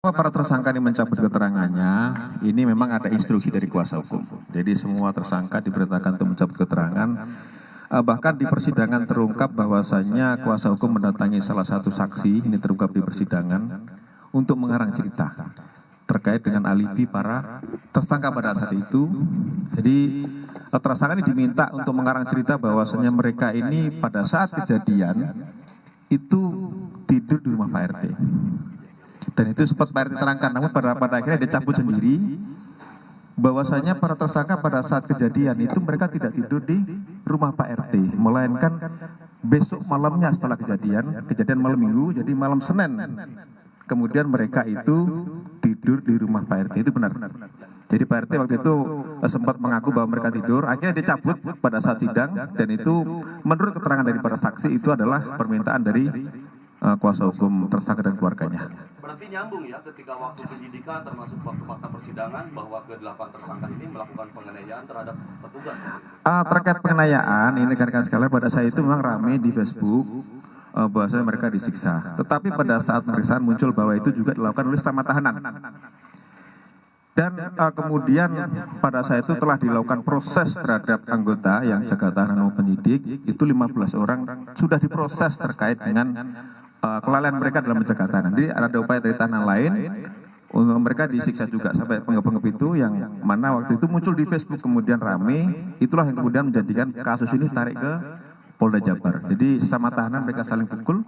Kenapa para tersangka ini mencabut keterangannya? Ini memang ada instruksi dari kuasa hukum. Jadi semua tersangka diperintahkan untuk mencabut keterangan. Bahkan di persidangan terungkap bahwasannya kuasa hukum mendatangi salah satu saksi, ini terungkap di persidangan, untuk mengarang cerita terkait dengan alibi para tersangka pada saat itu. Jadi tersangka ini diminta untuk mengarang cerita bahwasannya mereka ini pada saat kejadian itu tidur di rumah Pak RT. Dan itu sempat Pak RT terangkan, namun pada akhirnya dia cabut sendiri bahwasanya para tersangka pada saat kejadian itu mereka tidak tidur di rumah Pak RT, melainkan besok malamnya setelah kejadian malam Minggu, jadi malam Senin, kemudian mereka itu tidur di rumah Pak RT. Itu benar. Jadi Pak RT waktu itu sempat mengaku bahwa mereka tidur, akhirnya dicabut pada saat sidang, dan itu menurut keterangan dari para saksi itu adalah permintaan dari kuasa hukum tersangka dan keluarganya. Berarti nyambung ya ketika waktu penyidikan termasuk waktu fakta persidangan bahwa ke-8 tersangka ini melakukan penganiayaan terhadap petugas. Terkait penganiayaan ini rekan-rekan sekalian, pada saat itu memang ramai di Facebook bahwasanya mereka disiksa. Tetapi pada saat pemeriksaan muncul bahwa itu juga dilakukan oleh sesama tahanan. Dan kemudian pada saat itu telah dilakukan proses terhadap anggota yang jaga tahanan maupun penyidik, itu 15 orang sudah diproses terkait dengan kelalaian mereka dalam menjaga tahanan. Jadi ada upaya dari tahanan lain untuk mereka disiksa juga sampai penggep-penggep itu, yang mana waktu itu muncul di Facebook kemudian rame. Itulah yang kemudian menjadikan kasus ini tarik ke Polda Jabar. Jadi sesama tahanan mereka saling pukul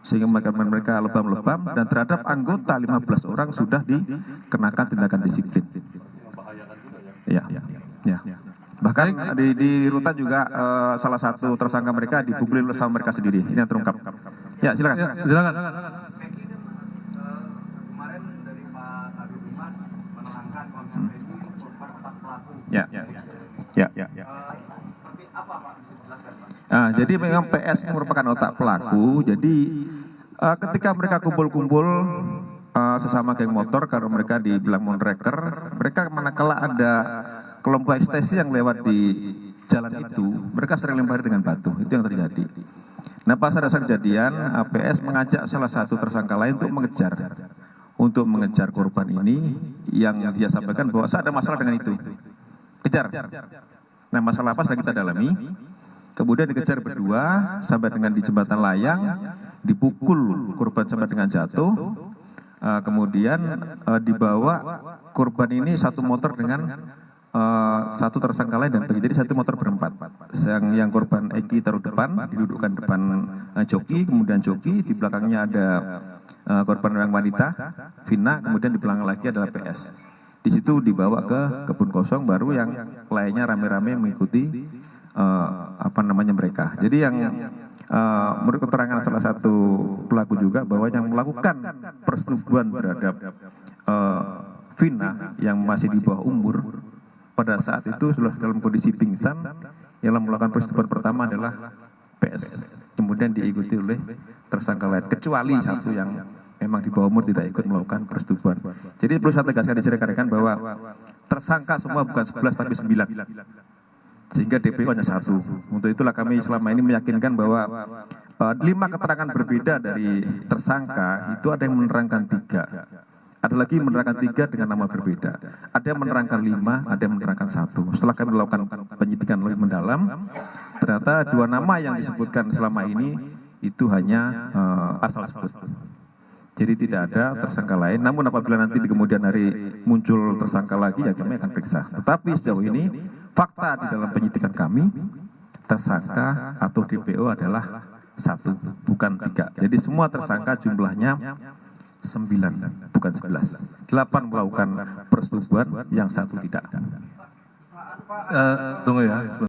sehingga mereka lebam-lebam, dan terhadap anggota 15 orang sudah dikenakan tindakan disiplin. Ya. Bahkan di rutan juga salah satu tersangka mereka dipukulin sama mereka sendiri. Ini yang terungkap. Ya, silakan. Silakan. Kemarin dari Pak Kabid Humas menerangkan konsep ini merupakan otak pelaku. Ya. Seperti apa Pak? Bisa dijelaskan Pak? Jadi memang PS merupakan otak pelaku. Jadi ketika mereka kumpul-kumpul sesama geng motor, karena mereka dibilang monreker, mereka manakala ada kelompok ekstasi yang lewat di jalan itu, mereka sering lempar dengan batu. Itu yang terjadi. Nah, pas ada kejadian, PS mengajak salah satu tersangka lain untuk mengejar korban ini, yang dia sampaikan bahwa ada masalah dengan itu. Kejar. Nah, masalah apa sedang kita dalami. Kemudian dikejar berdua sampai dengan di jembatan layang, dipukul korban sampai dengan jatuh. Kemudian dibawa korban ini satu motor dengan satu tersangka lain, dan jadi satu motor berempat. Yang korban Eki taruh depan, didudukkan depan joki, kemudian joki di belakangnya ada korban yang wanita Vina, kemudian di belakang lagi adalah PS. Di situ dibawa ke kebun kosong, baru yang lainnya rame-rame mengikuti mereka. Jadi yang menurut keterangan salah satu pelaku juga bahwa yang melakukan persetubuhan terhadap Vina yang masih di bawah umur pada saat itu sudah dalam kondisi pingsan, yang melakukan persetubuhan pertama adalah PS. Kemudian diikuti oleh tersangka lain, kecuali satu yang memang di bawah umur tidak ikut melakukan persetubuhan. Jadi perlu saya tegaskan di sini rekan-rekan bahwa tersangka semua bukan 11 tapi 9. Sehingga DPO hanya 1. Untuk itulah kami selama ini meyakinkan bahwa 5 keterangan berbeda dari tersangka itu ada yang menerangkan 3. Ada lagi menerangkan 3 dengan nama berbeda. Ada yang menerangkan 5, ada yang menerangkan 1. Setelah kami melakukan penyidikan lebih mendalam, ternyata 2 nama yang disebutkan selama ini itu hanya asal sebut. Jadi tidak ada tersangka lain. Namun apabila nanti di kemudian hari muncul tersangka lagi, ya kami akan periksa. Tetapi sejauh ini fakta di dalam penyidikan kami, tersangka atau DPO adalah 1, bukan 3. Jadi semua tersangka jumlahnya 9, bukan 11. 8 melakukan persetubuhan, yang 1 tidak. Tunggu ya.